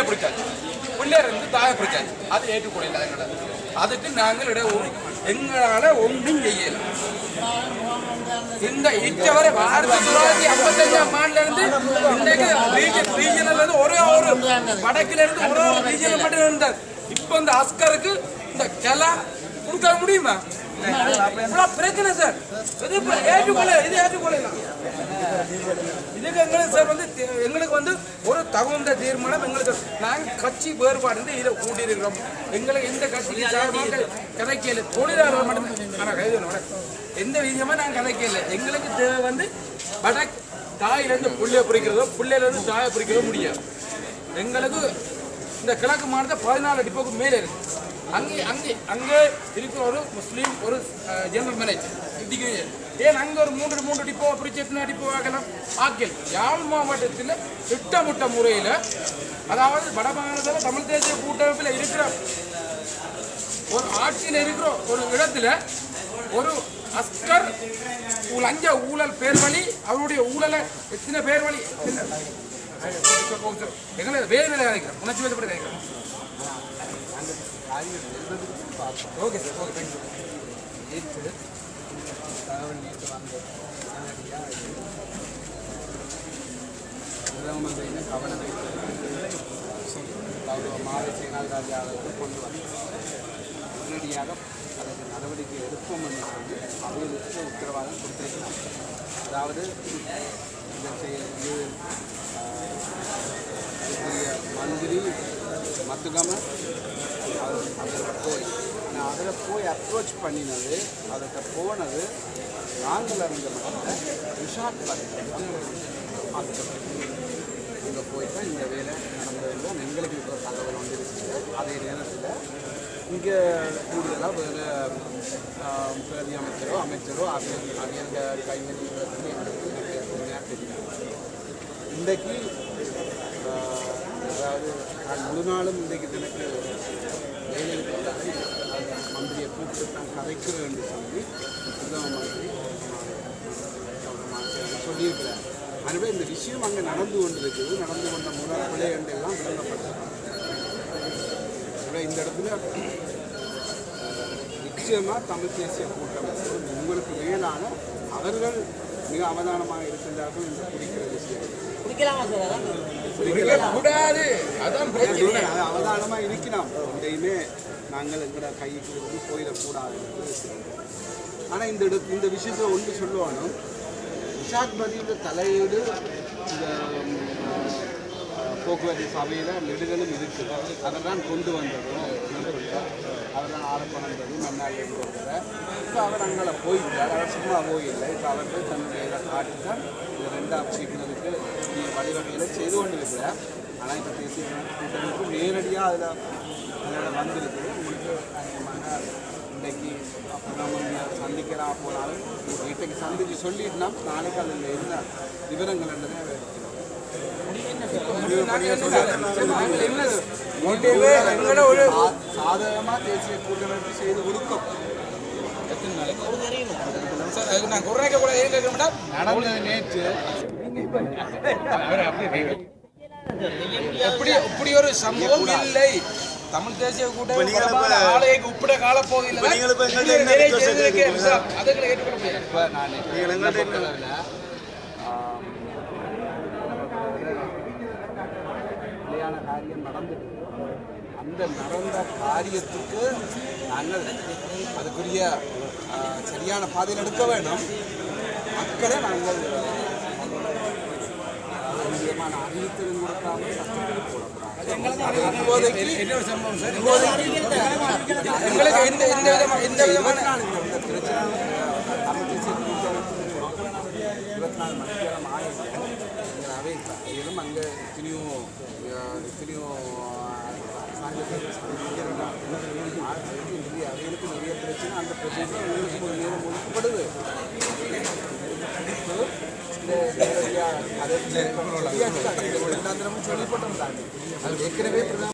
புள்ளியை பிடிச்சாச்சு, புள்ளியர் இருந்து தாயை பிடிச்சாச்சு. அது ஏற்றுக்கொள்ள எங்களை அதுக்கு நாங்கள் எங்களால ஒன்றும் செய்யல. இந்த இச்சவரை 1955ஆம் ஆண்டுல இருந்து இன்றைக்கு ரீஜனல் இருந்து ஒரே ஒரு வடக்குல இருந்து ஒரே ஒரு ரீஜனல் மட்டும் இருந்தார். இப்ப இந்த அஸ்கருக்கு இந்த கிளா கொடுக்க முடியுமா? பிரச்சனை சார். ஏற்றுக்கொள்ள இது ஏற்றுக்கொள்ளலாம். இதுக்கு எங்களுக்கு சார் எங்களுக்கு ஒரு தகுந்த தீர்மானம் எங்களுக்கு நாங்கள் கட்சி வேறுபாடு இதை கூட்டியிருக்கிறோம். எங்களுக்கு எந்த கட்சிக்கு சார்பாக கதைக்கல தொழிலாளர் மட்டும் ஆனால் கைது எந்த விஷயமா நாங்கள் கதைக்கல. எங்களுக்கு தேவை வடக்கு தாயிலிருந்து புள்ளைய பிரிக்கிறதோ புள்ளையிலிருந்து தாயை பிரிக்கிறதோ முடியாது. எங்களுக்கு இந்த கிழக்கு மாநிலத்தை 14 டிப்போக்கு மேலே இருக்கு. அங்கே இருக்கிற ஒரு முஸ்லீம் ஒரு ஜெனரல் மேனேஜர் ஏன் அங்கே ஒரு 3 டிப்போ பிரிச்சு எத்தனை டிப்போ ஆகலாம் ஆக்கல். யாழ் மாவட்டத்தில் திட்டமிட்ட முறையில் அதாவது வடமாநிலத்தில் தமிழ் தேசிய கூட்டமைப்பில் இருக்கிற ஒரு ஆட்சியில் இருக்கிற ஒரு இடத்துல ஒரு அஸ்கர் லஞ்ச ஊழல் பேர் வழி அவருடைய ஊழலை எத்தனை பேர் வழி எங்களை வேறு நிலை கிடைக்கிறோம் உணர்ச்சி வசப்படி கிடைக்கிறோம். Okay sir okay thank you. நேற்று தகவல் நேற்று வந்து பிரதம கவனம் கௌரவ மாவட்ட செயலாளர் அவர்கள் கொண்டு வந்தார். உடனடியாக அதற்கு நடவடிக்கை எடுப்போம் என்று சொல்லி அவர்களுக்கு உத்தரவாதம் கொடுத்திருக்கிறார். அதாவது மந்திரி மத்துகம அதில் போய் ஆனால் அதில் போய் அப்ரோச் பண்ணினது அதுக்கு போனது நாங்கள் அறிந்த மட்டும் ரிஷாட் இங்கே போய் தான் இந்த வேலை நடந்ததுதான் எங்களுக்கு இப்போ தகவல் வந்து இருக்குது. அதே நேரத்தில் இங்கே கூடுதலாக வேறு பிரதி அமைச்சரோ அவையங்க கைவெளி தெரியும். இன்றைக்கு அதாவது நான் முழு நாளும் இன்றைக்கு எனக்கு வேலையில் மந்திரியை கூப்பிட்டு நான் கதைக்கிறேன் என்று சொல்லி பிரதம மந்திரி சொல்லியிருக்கிறார். எனவே இந்த விஷயம் அங்கே நடந்து கொண்டிருக்குது. நடந்து கொண்ட முதல் பிள்ளைகள் எல்லாம் விளங்கப்பட்டது. இந்த இடத்துல நிச்சயமாக தமிழ் தேசிய கூட்டமைப்பு உங்களுக்கு மேலான அவர்கள் மிக அவதானமாக இருக்கின்றார்கள் என்று குறிக்கிற விஷயம். அவதானமாக இருக்கிறோம். எதையுமே நாங்கள் எங்களோட கைக்கு வந்து போயிடக்கூடாது. ஆனால் இந்த விஷயத்தில் ஒன்று சொல்லுவானும் ரிஷாட் பதியோட தலையீடு இந்த போக்குவரத்து சபையில் நெடுகளும் இருக்குது. அதை தான் கொண்டு வந்ததும் அவர் தான் ஆரம்பித்தது மன்னாள் இருக்கிற. இப்போ அவர் அங்கே போயிட்டார். அவர் சும்மா போயில்லை. இப்போ அவர்கள் தன்னுடைய இதை காட்டித்தான் இந்த 2ஆம் சீக்கிரத்துக்கு வழிவகைகளை செய்து கொண்டிருக்கிறார். ஆனால் இப்போ தேசிய கூட்டமைப்பு நேரடியாக அதில் வந்திருக்குது. உங்களுக்கு இன்றைக்கு பிரதமர் சந்திக்கலாம் போனாலும் இன்றைக்கு சந்தித்து சொல்லிட்டுனா நாளைக்கு அதில் என்ன விவரங்கள் என்னது சாதகமாக தேசிய கூட்டமைப்பு செய்து கொடுக்கும். நடந்தது நேற்று இப்படி ஒரு சம்பவம் இல்லை. தமிழ் தேசிய கூட்டமைப்பு ஆலைக்கு உப்பிட கால போதில்லை. காரியம் நடந்துட்டு அந்த நடந்த காரியத்துக்கு நாங்கள் அதுக்குரிய சரியான பாதையில் எடுக்க வேண்டும். மக்களை நாங்கள் விதமான அறிவித்தலும் கொடுக்காமல் சட்டத்தில் போடக்கூடாது. இப்போதைக்கு இன்னொரு சம்பவம் சார். எங்களுக்கு எந்த விதமான பிரச்சனை தமிழ் தேசிய கூட்டமைப்பு 24 மணி நேரம் ஆகிடும். அவை மேலும் அங்கே எத்தனையோ அவைகளுக்கு நிறைய பிரச்சனை. அந்த பிரச்சனை எங்களுக்கு ஒரு நேரம் ஒதுக்கப்படுது. நேரடியாக அதை எல்லா தினமும் சொல்லப்பட்டோம். அது ஏற்கனவே